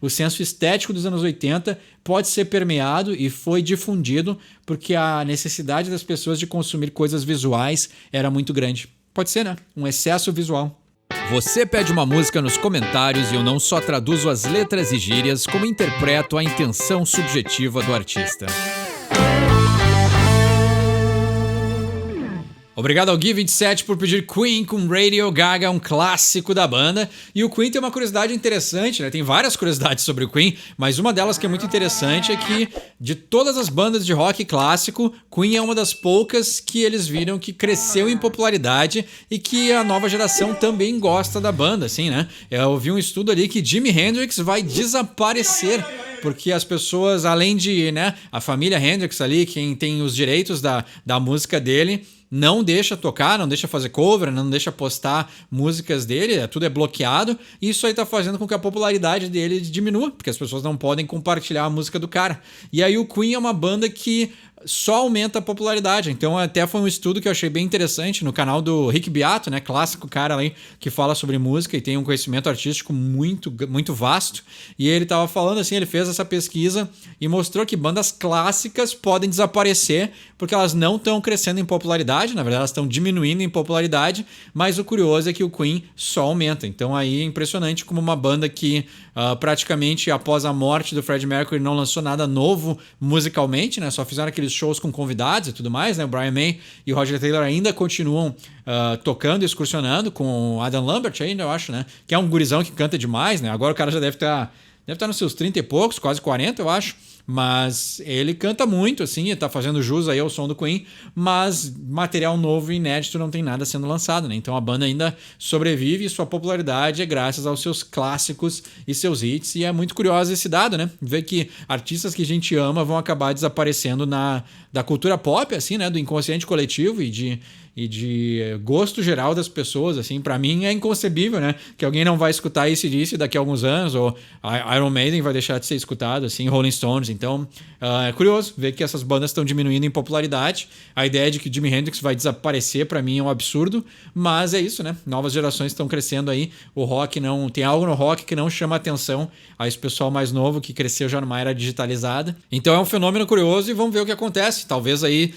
O senso estético dos anos 80 pode ser permeado e foi difundido porque a necessidade das pessoas de consumir coisas visuais era muito grande. Pode ser, né? Um excesso visual. Você pede uma música nos comentários e eu não só traduzo as letras e gírias, como interpreto a intenção subjetiva do artista. Obrigado ao Gui27 por pedir Queen com Radio Gaga, um clássico da banda. E o Queen tem uma curiosidade interessante, né? Tem várias curiosidades sobre o Queen, mas uma delas que é muito interessante é que de todas as bandas de rock clássico, Queen é uma das poucas que eles viram que cresceu em popularidade e que a nova geração também gosta da banda, assim, né? Eu vi um estudo ali que Jimi Hendrix vai desaparecer porque as pessoas, além de, né, a família Hendrix ali, quem tem os direitos da música dele, não deixa tocar, não deixa fazer cover, não deixa postar músicas dele, tudo é bloqueado, e isso aí tá fazendo com que a popularidade dele diminua, porque as pessoas não podem compartilhar a música do cara. E aí o Queen é uma banda que só aumenta a popularidade, então até foi um estudo que eu achei bem interessante no canal do Rick Beato, né, clássico cara ali que fala sobre música e tem um conhecimento artístico muito, muito vasto, e ele tava falando assim, ele fez essa pesquisa e mostrou que bandas clássicas podem desaparecer porque elas não estão crescendo em popularidade, na verdade elas estão diminuindo em popularidade, mas o curioso é que o Queen só aumenta, então aí é impressionante como uma banda que praticamente após a morte do Freddie Mercury não lançou nada novo musicalmente, né, só fizeram aqueles shows com convidados e tudo mais, né? O Brian May e o Roger Taylor ainda continuam tocando e excursionando com o Adam Lambert ainda, eu acho, né? Que é um gurizão que canta demais, né? Agora o cara já deve estar nos seus 30 e poucos, quase 40, eu acho. Mas ele canta muito, assim, tá fazendo jus aí ao som do Queen, mas material novo e inédito não tem nada sendo lançado, né? Então a banda ainda sobrevive e sua popularidade é graças aos seus clássicos e seus hits, e é muito curioso esse dado, né? Ver que artistas que a gente ama vão acabar desaparecendo da cultura pop, assim, né? Do inconsciente coletivo e de gosto geral das pessoas, assim, pra mim é inconcebível, né? Que alguém não vai escutar AC/DC daqui a alguns anos, ou Iron Maiden vai deixar de ser escutado, assim, Rolling Stones. Então, é curioso ver que essas bandas estão diminuindo em popularidade. A ideia de que Jimi Hendrix vai desaparecer, pra mim, é um absurdo, mas é isso, né? Novas gerações estão crescendo aí, o rock não... Tem algo no rock que não chama atenção a esse pessoal mais novo que cresceu já numa era digitalizada. Então é um fenômeno curioso e vamos ver o que acontece. Talvez aí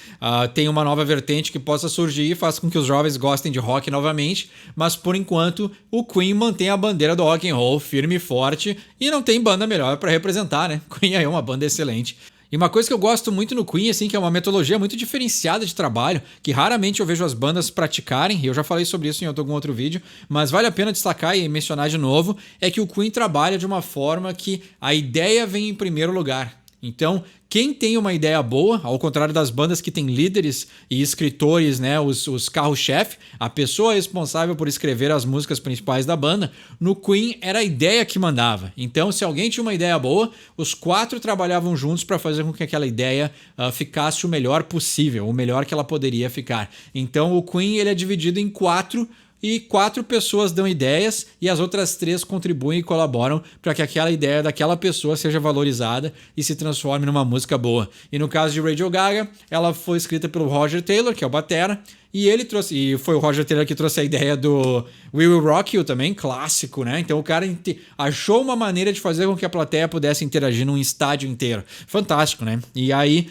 tenha uma nova vertente que possa surgir e faz com que os jovens gostem de rock novamente, mas por enquanto o Queen mantém a bandeira do rock and roll firme e forte e não tem banda melhor para representar, né? Queen é uma banda excelente. E uma coisa que eu gosto muito no Queen, assim, que é uma metodologia muito diferenciada de trabalho, que raramente eu vejo as bandas praticarem, e eu já falei sobre isso em algum outro vídeo, mas vale a pena destacar e mencionar de novo, é que o Queen trabalha de uma forma que a ideia vem em primeiro lugar. Então, quem tem uma ideia boa, ao contrário das bandas que têm líderes e escritores, né, os carro-chefe, a pessoa responsável por escrever as músicas principais da banda, no Queen era a ideia que mandava. Então, se alguém tinha uma ideia boa, os 4 trabalhavam juntos para fazer com que aquela ideia ficasse o melhor possível, o melhor que ela poderia ficar. Então, o Queen ele é dividido em 4 e 4 pessoas dão ideias e as outras 3 contribuem e colaboram para que aquela ideia daquela pessoa seja valorizada e se transforme numa música boa. E no caso de Radio Gaga, ela foi escrita pelo Roger Taylor, que é o batera, e foi o Roger Taylor que trouxe a ideia do We Will Rock You também, clássico, né? Então o cara achou uma maneira de fazer com que a plateia pudesse interagir num estádio inteiro. Fantástico, né? E aí,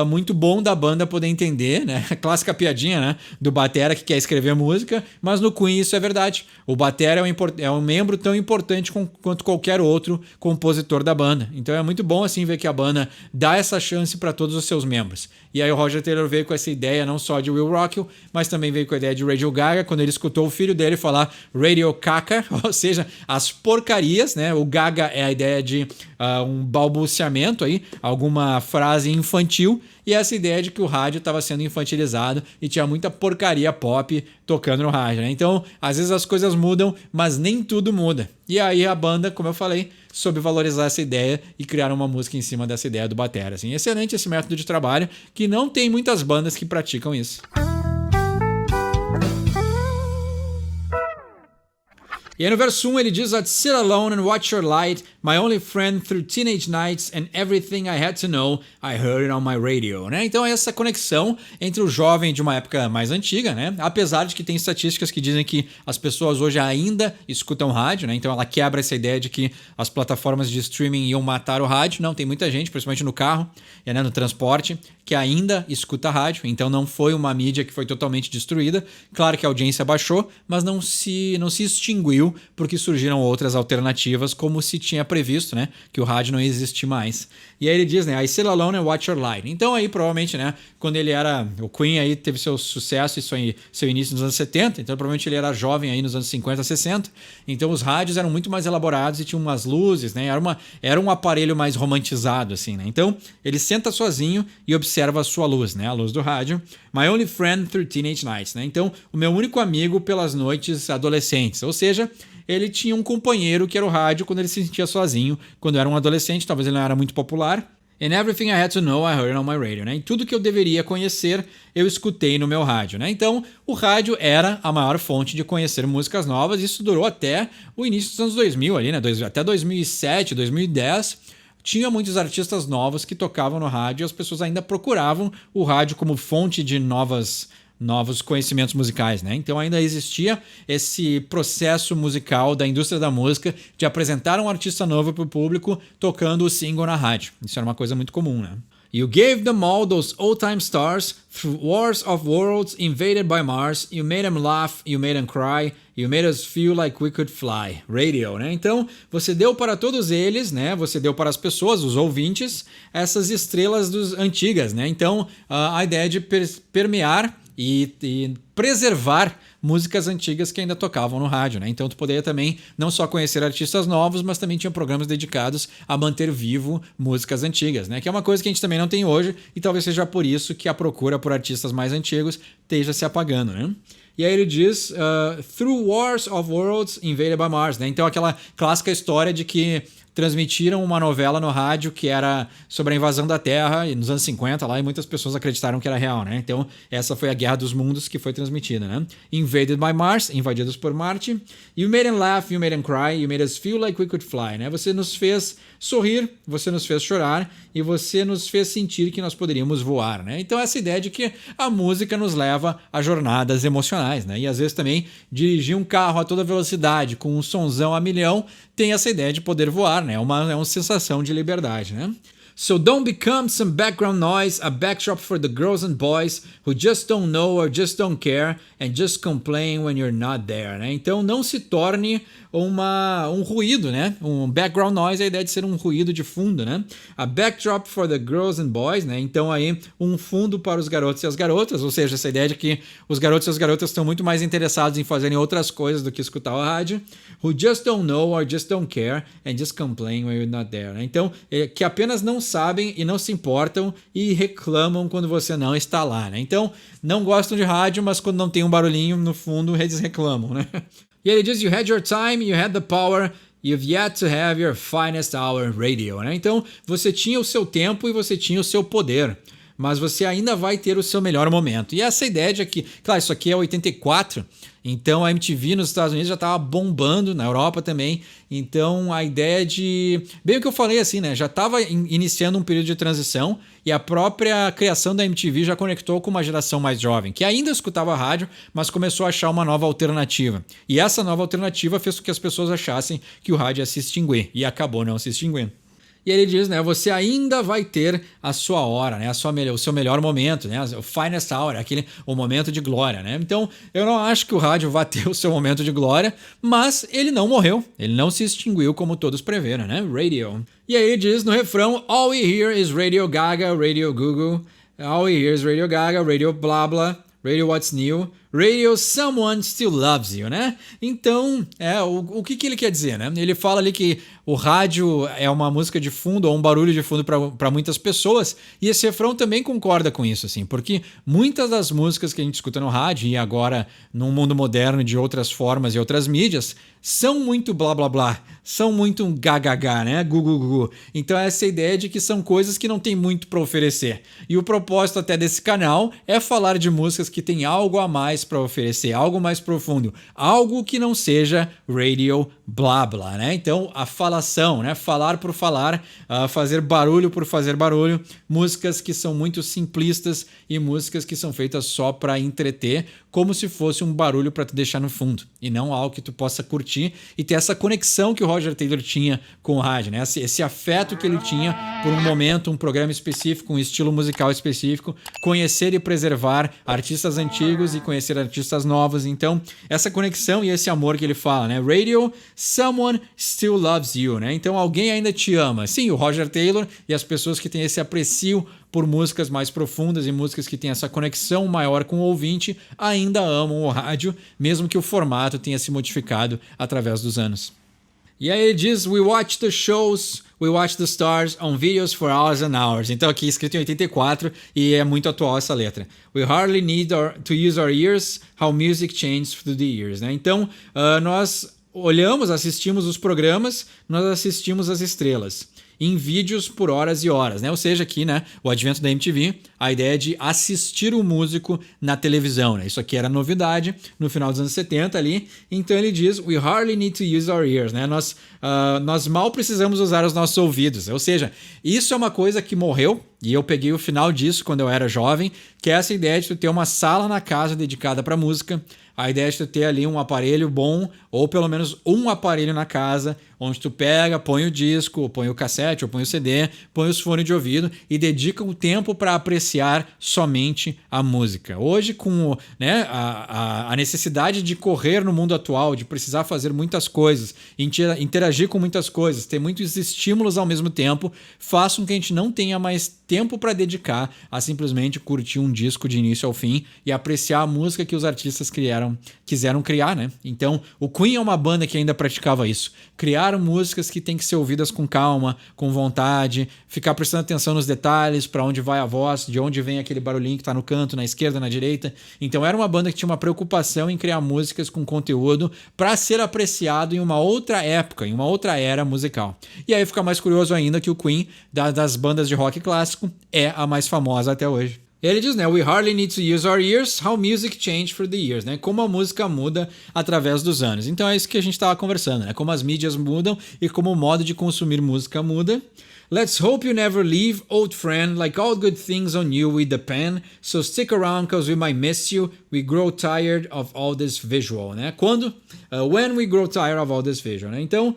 muito bom da banda poder entender, né? Clássica piadinha, né? Do batera que quer escrever música, mas no Queen isso é verdade. O batera é um membro tão importante quanto qualquer outro compositor da banda. Então é muito bom assim ver que a banda dá essa chance para todos os seus membros. E aí o Roger Taylor veio com essa ideia não só de Will Rock You, mas também veio com a ideia de Radio Gaga, quando ele escutou o filho dele falar Radio Caca, ou seja, as porcarias, né? O Gaga é a ideia de um balbuciamento aí, alguma frase infantil, e essa ideia de que o rádio estava sendo infantilizado e tinha muita porcaria pop tocando no rádio, né? Então, às vezes as coisas mudam, mas nem tudo muda. E aí a banda, como eu falei, soube valorizar essa ideia e criar uma música em cima dessa ideia do batera. Assim, excelente esse método de trabalho, que não tem muitas bandas que praticam isso. E aí no verso 1 ele diz: I'd sit alone and watch your light, my only friend through teenage nights, and everything I had to know, I heard it on my radio, né? Então é essa conexão entre o jovem de uma época mais antiga, né? Apesar de que tem estatísticas que dizem que as pessoas hoje ainda escutam rádio, né? Então ela quebra essa ideia de que as plataformas de streaming iam matar o rádio. Não, tem muita gente, principalmente no carro, né, no transporte, que ainda escuta rádio. Então não foi uma mídia que foi totalmente destruída. Claro que a audiência baixou, mas não se extinguiu porque surgiram outras alternativas, como se tinha previsto, né, que o rádio não existe mais. E aí ele diz, né, I sit alone and watch your light. Então aí provavelmente, né, quando ele era, o Queen aí teve seu sucesso e seu início nos anos 70, então provavelmente ele era jovem aí nos anos 50, 60. Então os rádios eram muito mais elaborados e tinham umas luzes, né, era um aparelho mais romantizado assim, né. Então ele senta sozinho e observa a sua luz, né, a luz do rádio. My only friend through teenage nights, né. Então o meu único amigo pelas noites adolescentes, ou seja, ele tinha um companheiro que era o rádio quando ele se sentia sozinho, quando era um adolescente, talvez ele não era muito popular. And everything I had to know, I heard on my radio, né? E tudo que eu deveria conhecer, eu escutei no meu rádio, né? Então, o rádio era a maior fonte de conhecer músicas novas. Isso durou até o início dos anos 2000 ali, né? Até 2007, 2010. Tinha muitos artistas novos que tocavam no rádio e as pessoas ainda procuravam o rádio como fonte de novos conhecimentos musicais, né? Então ainda existia esse processo musical da indústria da música de apresentar um artista novo para o público tocando o single na rádio. Isso era uma coisa muito comum, né? You gave them all those old-time stars through wars of worlds invaded by Mars. You made them laugh, you made them cry, you made us feel like we could fly. Radio, né? Então, você deu para todos eles, né? Você deu para as pessoas, os ouvintes, essas estrelas antigas, né? Então, a ideia de permear e preservar músicas antigas que ainda tocavam no rádio, né? Então tu poderia também não só conhecer artistas novos, mas também tinha programas dedicados a manter vivo músicas antigas, né? Que é uma coisa que a gente também não tem hoje e talvez seja por isso que a procura por artistas mais antigos esteja se apagando, né? E aí ele diz, through wars of worlds invaded by Mars, né? Então aquela clássica história de que transmitiram uma novela no rádio que era sobre a invasão da Terra nos anos 50 lá, e muitas pessoas acreditaram que era real, né? Então essa foi a Guerra dos Mundos que foi transmitida, né? Invaded by Mars, invadidos por Marte. You made them laugh, you made them cry, you made us feel like we could fly, né? Você nos fez sorrir, você nos fez chorar e você nos fez sentir que nós poderíamos voar, né? Então essa ideia de que a música nos leva a jornadas emocionais, né? E às vezes também dirigir um carro a toda velocidade com um sonzão a milhão tem essa ideia de poder voar, né? É uma sensação de liberdade, né? So don't become some background noise, a backdrop for the girls and boys who just don't know or just don't care and just complain when you're not there, né? Então não se torne um ruído, né? Um background noise é a ideia de ser um ruído de fundo, né? A backdrop for the girls and boys, né? Então aí um fundo para os garotos e as garotas, ou seja, essa ideia de que os garotos e as garotas estão muito mais interessados em fazerem outras coisas do que escutar o rádio, who just don't know or just don't care and just complain when you're not there, né? Então, que apenas não sabem e não se importam e reclamam quando você não está lá, né? Então, não gostam de rádio, mas quando não tem um barulhinho no fundo, eles reclamam, né? E ele diz, you had your time, you had the power, you've yet to have your finest hour radio, né? Então, você tinha o seu tempo e você tinha o seu poder, mas você ainda vai ter o seu melhor momento. E essa ideia de que, claro, isso aqui é 84, então a MTV nos Estados Unidos já estava bombando, na Europa também. Então a ideia de... Bem o que eu falei assim, né? Já estava iniciando um período de transição e a própria criação da MTV já conectou com uma geração mais jovem, que ainda escutava rádio, mas começou a achar uma nova alternativa. E essa nova alternativa fez com que as pessoas achassem que o rádio ia se extinguir. E acabou não se extinguindo. E ele diz, né, você ainda vai ter a sua hora, né, o seu melhor momento, né, o finest hour, o momento de glória, né? Então, eu não acho que o rádio vá ter o seu momento de glória, mas ele não morreu, ele não se extinguiu como todos preveram, né? Radio. E aí ele diz no refrão, all we hear is Radio Gaga, Radio Google, all we hear is Radio Gaga, Radio Blah Blah, Radio What's New, Radio Someone Still Loves You, né? Então, o que ele quer dizer, né? Ele fala ali que o rádio é uma música de fundo ou um barulho de fundo para muitas pessoas, e esse refrão também concorda com isso, assim, porque muitas das músicas que a gente escuta no rádio e agora num mundo moderno de outras formas e outras mídias são muito blá blá blá, são muito um gagagá, né? Gugu. Então essa ideia de que são coisas que não tem muito para oferecer. E o propósito até desse canal é falar de músicas que tem algo a mais mais para oferecer, algo mais profundo, algo que não seja radio blá blá, né? Então a falação, né? Falar por falar, fazer barulho por fazer barulho, músicas que são muito simplistas e músicas que são feitas só para entreter, como se fosse um barulho para te deixar no fundo e não algo que tu possa curtir e ter essa conexão que o Roger Taylor tinha com o rádio, né? Esse afeto que ele tinha por um momento, um programa específico, um estilo musical específico, conhecer e preservar artistas antigos e conhecer artistas novos. Então, essa conexão e esse amor que ele fala, né? Radio, someone still loves you, né? Então, alguém ainda te ama. Sim, o Roger Taylor e as pessoas que têm esse aprecio por músicas mais profundas e músicas que têm essa conexão maior com o ouvinte ainda amam o rádio, mesmo que o formato tenha se modificado através dos anos. E aí ele diz, we watch the shows, we watch the stars on videos for hours and hours. Então aqui escrito em 84 e é muito atual essa letra. We hardly need to use our ears, how music changes through the years. Né? Então nós olhamos, assistimos os programas, nós assistimos as estrelas em vídeos por horas e horas, né? Ou seja, aqui, né, o advento da MTV, a ideia de assistir o músico na televisão, né? Isso aqui era novidade no final dos anos 70 ali. Então ele diz, we hardly need to use our ears, né? Nós mal precisamos usar os nossos ouvidos. Ou seja, isso é uma coisa que morreu e eu peguei o final disso quando eu era jovem, que é essa ideia de tu ter uma sala na casa dedicada para música, a ideia de tu ter ali um aparelho bom, ou pelo menos um aparelho na casa, onde tu pega, põe o disco, ou põe o cassete, ou põe o CD, põe os fones de ouvido e dedica o tempo para apreciar somente a música. Hoje, com né, a necessidade de correr no mundo atual, de precisar fazer muitas coisas, interagir com muitas coisas, ter muitos estímulos ao mesmo tempo, faz com que a gente não tenha mais tempo para dedicar a simplesmente curtir um disco de início ao fim e apreciar a música que os artistas quiseram criar, né? Então, o Queen é uma banda que ainda praticava isso. Criaram músicas que têm que ser ouvidas com calma, com vontade, ficar prestando atenção nos detalhes, para onde vai a voz, de onde vem aquele barulhinho que está no canto, na esquerda, na direita. Então, era uma banda que tinha uma preocupação em criar músicas com conteúdo para ser apreciado em uma outra época, em uma outra era musical. E aí fica mais curioso ainda que o Queen, das bandas de rock clássico, é a mais famosa até hoje. Ele diz, né, we hardly need to use our ears, how music changed through the years, né, como a música muda através dos anos. Então é isso que a gente estava conversando, né, como as mídias mudam e como o modo de consumir música muda. Let's hope you never leave, old friend, like all good things on you we depend, so stick around cause we might miss you, we grow tired of all this visual, né? Quando? When we grow tired of all this visual, né? Então,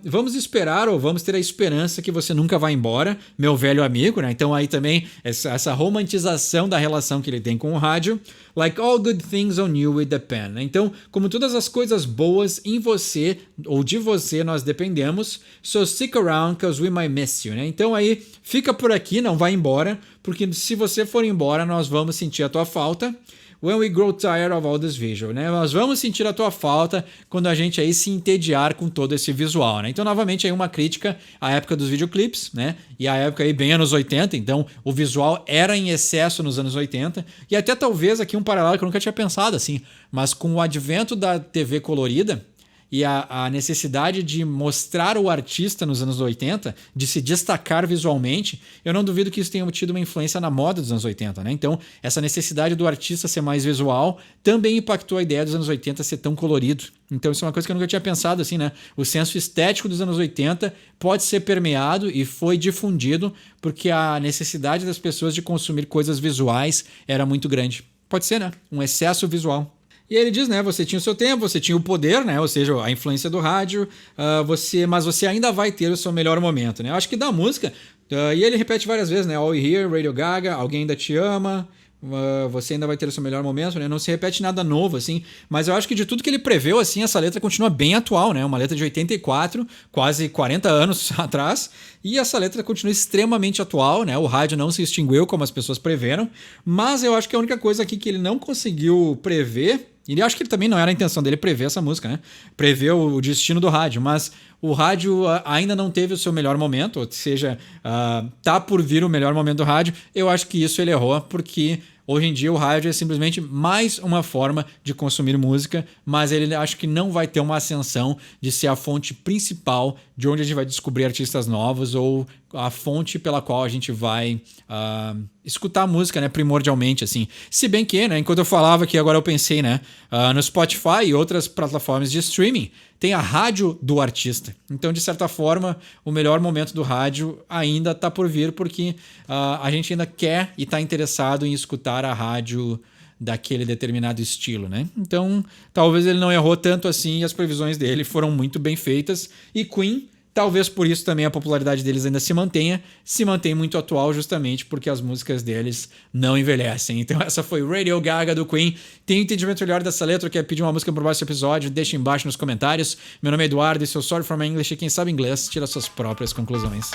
vamos esperar ou vamos ter a esperança que você nunca vai embora, meu velho amigo, né? Então aí também essa romantização da relação que ele tem com o rádio, like all good things on you we depend, né? Então, como todas as coisas boas em você ou de você nós dependemos, so stick around cause we might miss you, né? Então aí fica por aqui, não vai embora, porque se você for embora nós vamos sentir a tua falta. When we grow tired of all this visual, né? Nós vamos sentir a tua falta quando a gente aí se entediar com todo esse visual, né? Então, novamente, aí uma crítica à época dos videoclipes, né? E à época aí bem anos 80, então o visual era em excesso nos anos 80, e até talvez aqui um paralelo que eu nunca tinha pensado assim, mas com o advento da TV colorida, e a necessidade de mostrar o artista nos anos 80, de se destacar visualmente, eu não duvido que isso tenha tido uma influência na moda dos anos 80, né? Então, essa necessidade do artista ser mais visual também impactou a ideia dos anos 80 ser tão colorido. Então, isso é uma coisa que eu nunca tinha pensado, assim, né? O senso estético dos anos 80 pode ser permeado e foi difundido porque a necessidade das pessoas de consumir coisas visuais era muito grande. Pode ser, né? Um excesso visual. E ele diz, né, você tinha o seu tempo, você tinha o poder, né, ou seja, a influência do rádio, mas você ainda vai ter o seu melhor momento, né? Eu acho que da música, e ele repete várias vezes, né, All You Hear, Radio Gaga, Alguém Ainda Te Ama, você ainda vai ter o seu melhor momento, né? Não se repete nada novo, assim, mas eu acho que de tudo que ele preveu, assim, essa letra continua bem atual, né? Uma letra de 84, quase 40 anos atrás, e essa letra continua extremamente atual, né? O rádio não se extinguiu como as pessoas preveram, mas eu acho que a única coisa aqui que ele não conseguiu prever, e eu acho que também não era a intenção dele prever essa música, né? Prever o destino do rádio, mas o rádio ainda não teve o seu melhor momento, ou seja, tá por vir o melhor momento do rádio. Eu acho que isso ele errou, porque Hoje em dia o rádio é simplesmente mais uma forma de consumir música, mas ele acho que não vai ter uma ascensão de ser a fonte principal de onde a gente vai descobrir artistas novos ou a fonte pela qual a gente vai escutar música, né, primordialmente, assim. Se bem que, né, enquanto eu falava aqui, agora eu pensei, né, no Spotify e outras plataformas de streaming, tem a rádio do artista. Então, de certa forma, o melhor momento do rádio ainda está por vir, porque a gente ainda quer e está interessado em escutar a rádio daquele determinado estilo, né? Então, talvez ele não errou tanto assim e as previsões dele foram muito bem feitas. E Queen, talvez por isso também a popularidade deles ainda se mantém muito atual, justamente porque as músicas deles não envelhecem. Então essa foi Radio Gaga do Queen. Tem um entendimento melhor dessa letra, quer pedir uma música por baixo desse episódio? Deixa embaixo nos comentários. Meu nome é Eduardo, esse é o Sorry for My English e quem sabe inglês tira suas próprias conclusões.